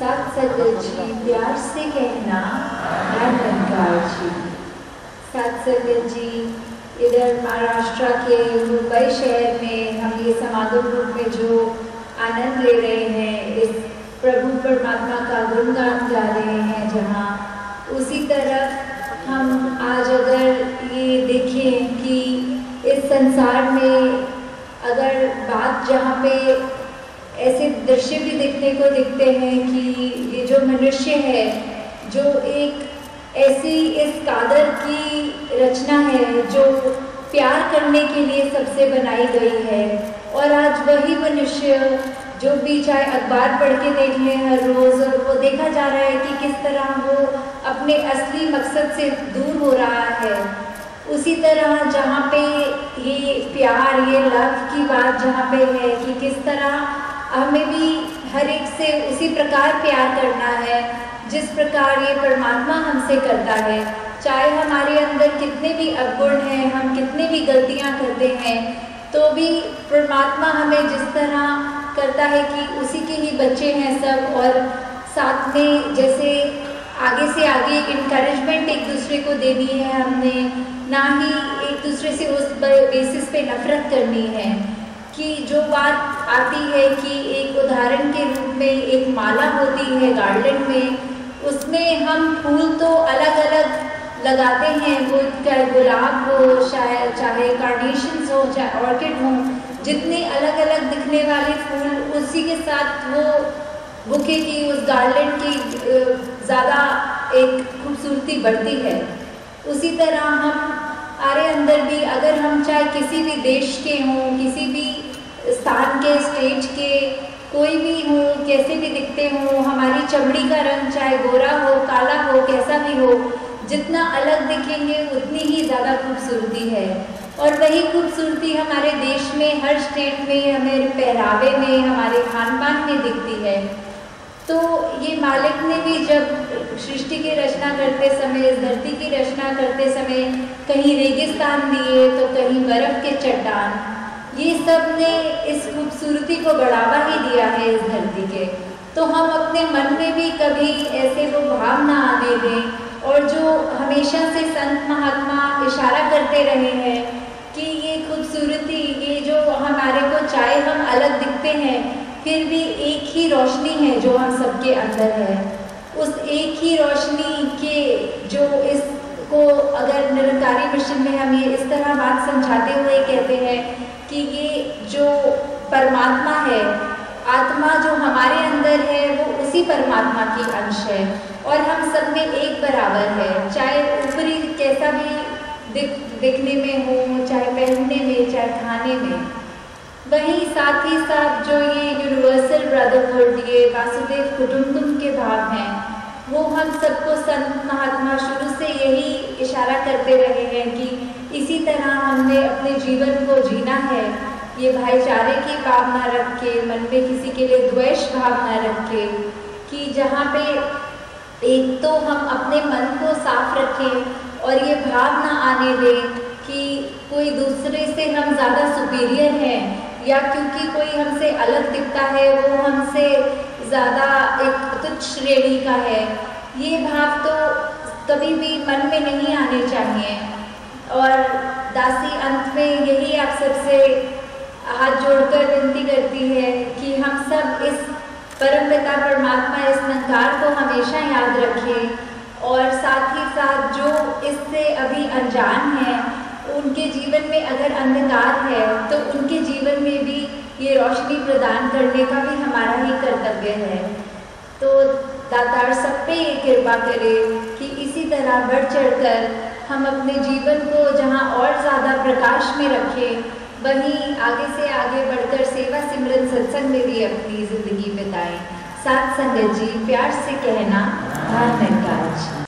साथ संगत जी प्यार से कहना धन्यवाद जी। साथ संगत जी, इधर महाराष्ट्र के मुंबई शहर में हम ये समागम रूप में जो आनंद ले रहे हैं, इस प्रभु परमात्मा का गुणगान गा रहे हैं, जहाँ उसी तरह हम आज अगर ये देखें कि इस संसार में अगर बात जहाँ पे ऐसे दृश्य भी देखने को दिखते हैं कि ये जो मनुष्य है, जो एक ऐसी इस कादर की रचना है जो प्यार करने के लिए सबसे बनाई गई है, और आज वही मनुष्य जो भी चाहे अखबार पढ़ के देख लें हर रोज़, वो देखा जा रहा है कि किस तरह वो अपने असली मकसद से दूर हो रहा है। उसी तरह जहाँ पे ये प्यार, ये लव की बात जहाँ पे है कि किस तरह हमें भी हर एक से उसी प्रकार प्यार करना है जिस प्रकार ये परमात्मा हमसे करता है। चाहे हमारे अंदर कितने भी अवगुण हैं, हम कितने भी गलतियाँ करते हैं, तो भी परमात्मा हमें जिस तरह करता है कि उसी के ही बच्चे हैं सब, और साथ में जैसे आगे से आगे इनकरेजमेंट एक दूसरे को देनी है हमने, ना ही एक दूसरे से उस बेसिस पे नफरत करनी है। कि जो बात आती है कि एक उदाहरण के रूप में एक माला होती है गार्डन में, उसमें हम फूल तो अलग अलग लगाते हैं, वो चाहे गुलाब हो, चाहे कार्नेशंस हो, चाहे ऑर्किड हो, जितने अलग अलग दिखने वाले फूल, उसी के साथ वो बुके की, उस गार्डन की ज़्यादा एक खूबसूरती बढ़ती है। उसी तरह हमारे अंदर भी अगर हम चाहे किसी भी देश के हों, किसी भी स्थान के, स्टेट के, कोई भी हो, कैसे भी दिखते हों, हमारी चमड़ी का रंग चाहे गोरा हो, काला हो, कैसा भी हो, जितना अलग दिखेंगे उतनी ही ज़्यादा खूबसूरती है। और वही खूबसूरती हमारे देश में, हर स्टेट में, हमारे पहरावे में, हमारे खान पान में दिखती है। तो ये मालिक ने भी जब सृष्टि की रचना करते समय, इस धरती की रचना करते समय, कहीं रेगिस्तान दिए तो कहीं बर्फ़ के चट्टान, ये सब ने इस खूबसूरती को बढ़ावा ही दिया है इस धरती के। तो हम अपने मन में भी कभी ऐसे वो भाव ना आने दें, और जो हमेशा से संत महात्मा इशारा करते रहे हैं कि ये खूबसूरती, ये जो हमारे को चाहे हम अलग दिखते हैं, फिर भी एक ही रोशनी है जो हम सबके अंदर है। उस एक ही रोशनी के जो इसको अगर निरंकारी मिशन में हम ये इस तरह बात समझाते हुए कहते हैं कि ये जो परमात्मा है, आत्मा जो हमारे अंदर है, वो उसी परमात्मा की अंश है, और हम सब में एक बराबर है, चाहे ऊपरी कैसा भी दिखने में हो, चाहे पहनने में, चाहे खाने में। वहीं साथ ही साथ जो ये यूनिवर्सल ब्रदरहुड, ये वासुदेव कुटुंबकम के भाव हैं, वो हम सबको संत महात्मा शुरू से यही इशारा करते रहे हैं कि इसी तरह हमने अपने जीवन को जीना है, ये भाईचारे की भावना रख के, मन में किसी के लिए द्वेष भावना रख के, कि जहाँ पे एक तो हम अपने मन को साफ रखें और ये भाव ना आने दें कि कोई दूसरे से हम ज़्यादा सुपीरियर हैं, या क्योंकि कोई हमसे अलग दिखता है वो हमसे ज़्यादा एक तुच्छ श्रेणी का है। ये भाव तो कभी भी मन में नहीं आने चाहिए। और दासी अंत में यही आप सबसे हाथ जोड़कर विनती करती है कि हम सब इस परमपिता परमात्मा, इस निरंकार को हमेशा याद रखें, और साथ ही साथ जो इससे अभी अनजान हैं, उनके जीवन में अगर अंधकार है तो उनके जीवन में भी ये रोशनी प्रदान करने का भी हमारा ही कर्तव्य है। तो दातार सब पे ये कृपा करे कि इसी तरह बढ़ चढ़कर हम अपने जीवन को जहाँ और ज़्यादा प्रकाश में रखें, वहीं आगे से आगे बढ़कर सेवा सिमरन सत्संग में भी अपनी ज़िंदगी बिताएं। साथ संगत जी प्यार से कहना धन्यवाद।